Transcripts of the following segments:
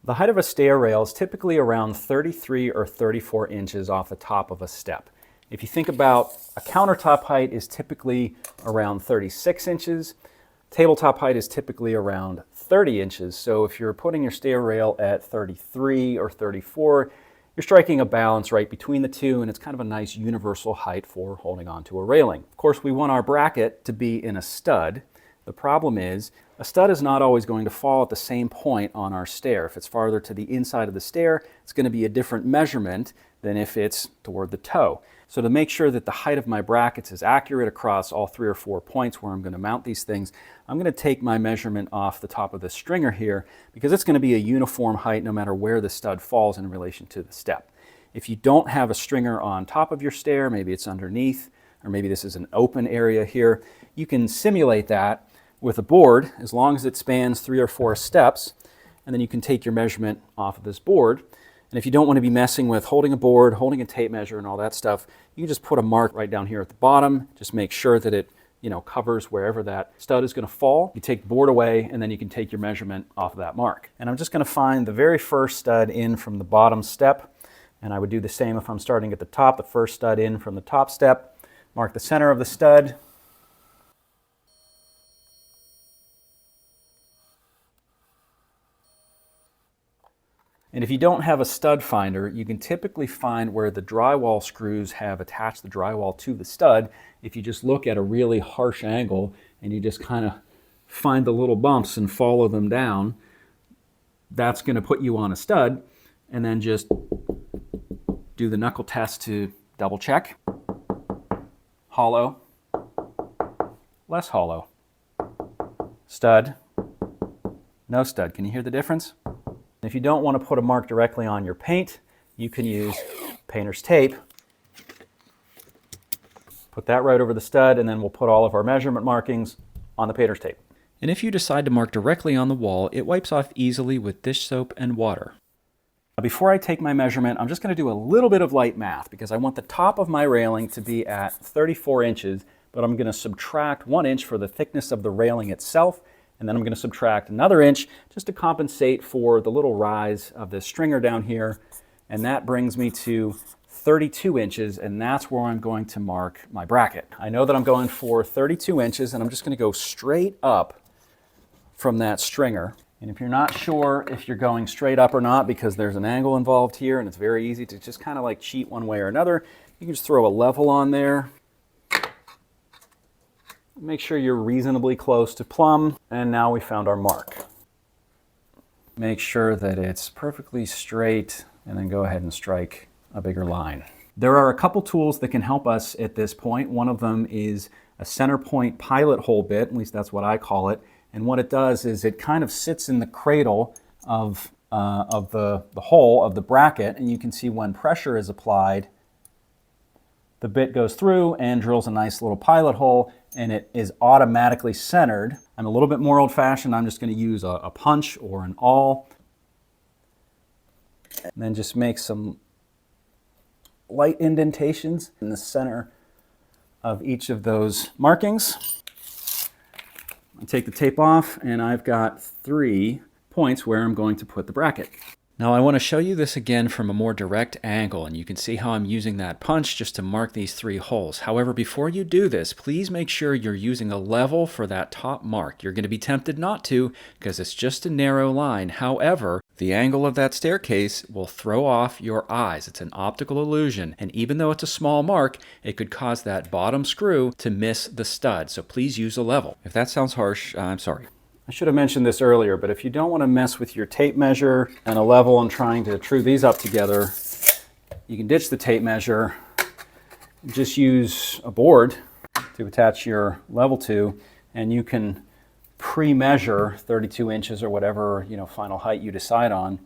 The height of a stair rail is typically around 33 or 34 inches off the top of a step. If you think about a countertop height is typically around 36 inches, tabletop height is typically around 30 inches. So if you're putting your stair rail at 33 or 34, you're striking a balance right between the two, and it's kind of a nice universal height for holding onto a railing. Of course, we want our bracket to be in a stud. The problem is, a stud is not always going to fall at the same point on our stair. If it's farther to the inside of the stair, it's going to be a different measurement than if it's toward the toe. So to make sure that the height of my brackets is accurate across all 3 or 4 points where I'm going to mount these things, I'm going to take my measurement off the top of the stringer here, because it's going to be a uniform height no matter where the stud falls in relation to the step. If you don't have a stringer on top of your stair, maybe it's underneath, or maybe this is an open area here, you can simulate that with a board as long as it spans 3 or 4 steps, and then you can take your measurement off of this board. And if you don't want to be messing with holding a board, holding a tape measure and all that stuff, you can just put a mark right down here at the bottom. Just make sure that it covers wherever that stud is going to fall. You take the board away and then you can take your measurement off of that mark. And I'm just going to find the very first stud in from the bottom step. And I would do the same if I'm starting at the top, the first stud in from the top step. Mark the center of the stud. And if you don't have a stud finder, you can typically find where the drywall screws have attached the drywall to the stud. If you just look at a really harsh angle and you just kind of find the little bumps and follow them down, that's going to put you on a stud. And then just do the knuckle test to double check. Hollow, less hollow, stud, no stud. Can you hear the difference? If you don't want to put a mark directly on your paint, you can use painter's tape. Put that right over the stud, and then we'll put all of our measurement markings on the painter's tape. And if you decide to mark directly on the wall, it wipes off easily with dish soap and water. Now, before I take my measurement, I'm just going to do a little bit of light math because I want the top of my railing to be at 34 inches, but I'm going to subtract 1 inch for the thickness of the railing itself. And then I'm going to subtract another inch just to compensate for the little rise of this stringer down here. And that brings me to 32 inches, and that's where I'm going to mark my bracket. I know that I'm going for 32 inches, and I'm just going to go straight up from that stringer. And if you're not sure if you're going straight up or not, because there's an angle involved here, and it's very easy to just kind of like cheat one way or another, you can just throw a level on there. Make sure you're reasonably close to plumb, and now we found our mark. Make sure that it's perfectly straight, and then go ahead and strike a bigger line. There are a couple tools that can help us at this point. One of them is a center point pilot hole bit, at least that's what I call it, and what it does is it kind of sits in the cradle of the hole of the bracket, and you can see when pressure is applied, the bit goes through and drills a nice little pilot hole, and it is automatically centered. I'm a little bit more old-fashioned. I'm just going to use a punch or an awl, and then just make some light indentations in the center of each of those markings. I'll take the tape off, and I've got 3 points where I'm going to put the bracket. Now I want to show you this again from a more direct angle, and you can see how I'm using that punch just to mark these 3 holes. However, before you do this, please make sure you're using a level for that top mark. You're going to be tempted not to because it's just a narrow line. However, the angle of that staircase will throw off your eyes. It's an optical illusion, and even though it's a small mark, it could cause that bottom screw to miss the stud. So please use a level. If that sounds harsh, I'm sorry. I should have mentioned this earlier, but if you don't want to mess with your tape measure and a level and trying to true these up together, you can ditch the tape measure, just use a board to attach your level to, and you can pre-measure 32 inches or whatever final height you decide on,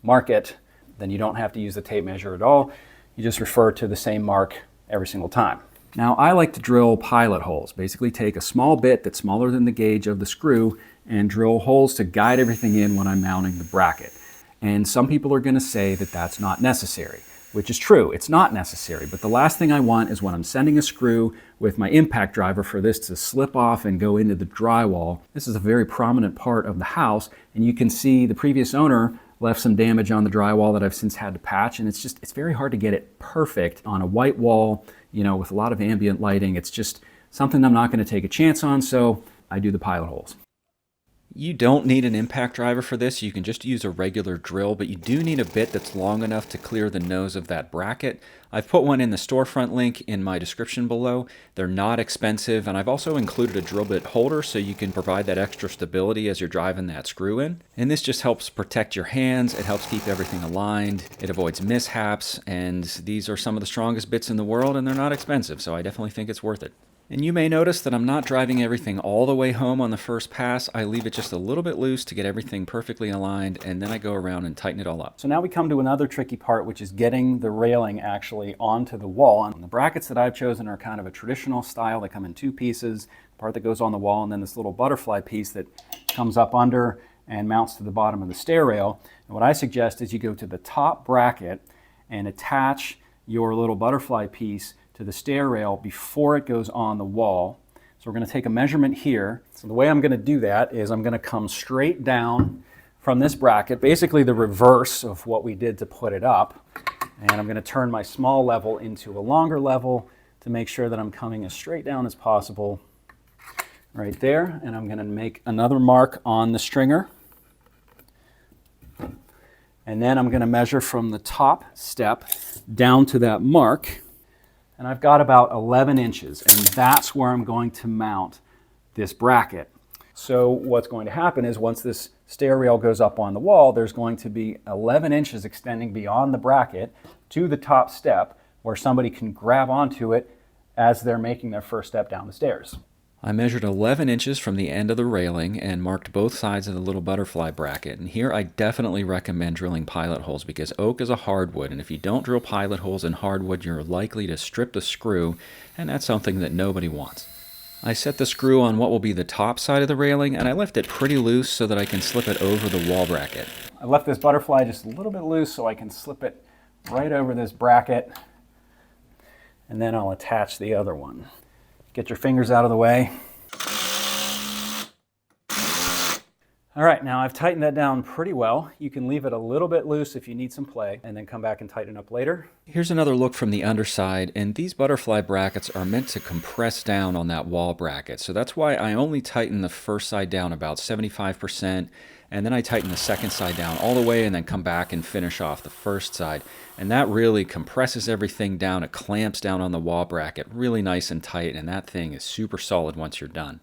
mark it, then you don't have to use the tape measure at all. You just refer to the same mark every single time. Now I like to drill pilot holes. Basically take a small bit that's smaller than the gauge of the screw and drill holes to guide everything in when I'm mounting the bracket. And some people are going to say that that's not necessary, which is true. It's not necessary, but the last thing I want is when I'm sending a screw with my impact driver for this to slip off and go into the drywall. This is a very prominent part of the house, and you can see the previous owner left some damage on the drywall that I've since had to patch, and it's very hard to get it perfect on a white wall, you know, with a lot of ambient lighting. It's just something I'm not going to take a chance on, so I do the pilot holes. You don't need an impact driver for this. You can just use a regular drill, but you do need a bit that's long enough to clear the nose of that bracket. I've put one in the storefront link in my description below. They're not expensive, and I've also included a drill bit holder so you can provide that extra stability as you're driving that screw in. And this just helps protect your hands. It helps keep everything aligned. It avoids mishaps, and these are some of the strongest bits in the world, and they're not expensive, so I definitely think it's worth it. And you may notice that I'm not driving everything all the way home on the first pass. I leave it just a little bit loose to get everything perfectly aligned, and then I go around and tighten it all up. So now we come to another tricky part, which is getting the railing actually onto the wall. And the brackets that I've chosen are kind of a traditional style. They come in two pieces, the part that goes on the wall, and then this little butterfly piece that comes up under and mounts to the bottom of the stair rail. And what I suggest is you go to the top bracket and attach your little butterfly piece to the stair rail before it goes on the wall. So we're going to take a measurement here. So the way I'm going to do that is I'm going to come straight down from this bracket, basically the reverse of what we did to put it up. And I'm going to turn my small level into a longer level to make sure that I'm coming as straight down as possible right there. And I'm going to make another mark on the stringer. And then I'm going to measure from the top step down to that mark. And I've got about 11 inches, and that's where I'm going to mount this bracket. So what's going to happen is once this stair rail goes up on the wall, there's going to be 11 inches extending beyond the bracket to the top step where somebody can grab onto it as they're making their first step down the stairs. I measured 11 inches from the end of the railing and marked both sides of the little butterfly bracket. And here I definitely recommend drilling pilot holes because oak is a hardwood, and if you don't drill pilot holes in hardwood, you're likely to strip the screw, and that's something that nobody wants. I set the screw on what will be the top side of the railing, and I left it pretty loose so that I can slip it over the wall bracket. I left this butterfly just a little bit loose so I can slip it right over this bracket, and then I'll attach the other one. Get your fingers out of the way. All right, now I've tightened that down pretty well. You can leave it a little bit loose if you need some play, and then come back and tighten it up later. Here's another look from the underside, and these butterfly brackets are meant to compress down on that wall bracket. So that's why I only tighten the first side down about 75%, and then I tighten the second side down all the way and then come back and finish off the first side. And that really compresses everything down. It clamps down on the wall bracket really nice and tight, and that thing is super solid once you're done.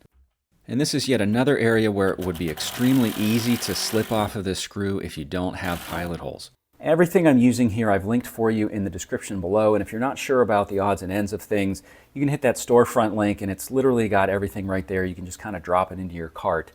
And this is yet another area where it would be extremely easy to slip off of this screw if you don't have pilot holes. Everything I'm using here I've linked for you in the description below, and if you're not sure about the odds and ends of things, you can hit that storefront link and it's literally got everything right there. You can just kind of drop it into your cart.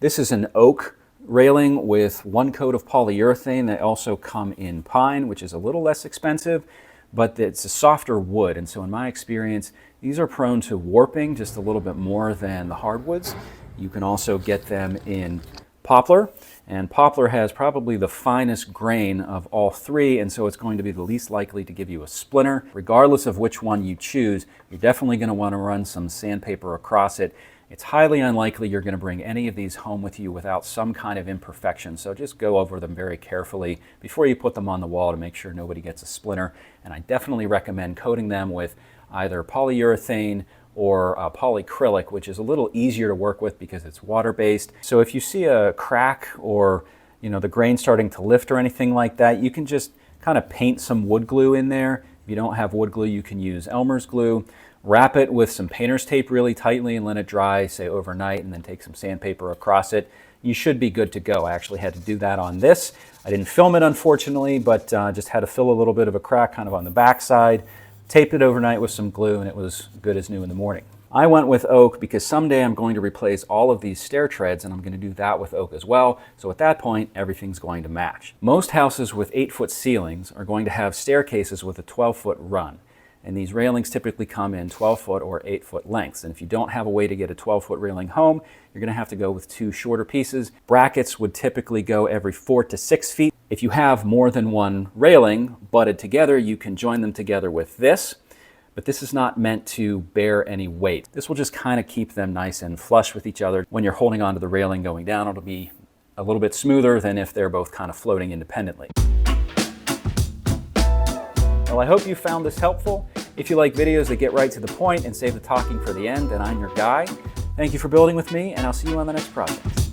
This is an oak railing with one coat of polyurethane. They also come in pine, which is a little less expensive, but it's a softer wood, and so in my experience, these are prone to warping just a little bit more than the hardwoods. You can also get them in poplar, and poplar has probably the finest grain of all three, and so it's going to be the least likely to give you a splinter. Regardless of which one you choose, you're definitely going to want to run some sandpaper across it. It's highly unlikely you're going to bring any of these home with you without some kind of imperfection, so just go over them very carefully before you put them on the wall to make sure nobody gets a splinter. And I definitely recommend coating them with either polyurethane or polyacrylic, which is a little easier to work with because it's water-based. So if you see a crack or the grain starting to lift or anything like that, you can just kind of paint some wood glue in there. If you don't have wood glue, you can use Elmer's glue. Wrap it with some painter's tape really tightly and let it dry, say overnight, and then take some sandpaper across it. You should be good to go. I actually had to do that on this. I didn't film it, unfortunately, but just had to fill a little bit of a crack kind of on the back side. Taped it overnight with some glue, and it was good as new in the morning. I went with oak because someday I'm going to replace all of these stair treads, and I'm going to do that with oak as well. So at that point, everything's going to match. Most houses with 8-foot ceilings are going to have staircases with a 12-foot run. And these railings typically come in 12-foot or 8-foot lengths. And if you don't have a way to get a 12-foot railing home, you're going to have to go with two shorter pieces. Brackets would typically go every 4 to 6 feet. If you have more than one railing butted together, you can join them together with this. But this is not meant to bear any weight. This will just kind of keep them nice and flush with each other. When you're holding onto the railing going down, it'll be a little bit smoother than if they're both kind of floating independently. Well, I hope you found this helpful. If you like videos that get right to the point and save the talking for the end, then I'm your guy. Thank you for building with me, and I'll see you on the next project.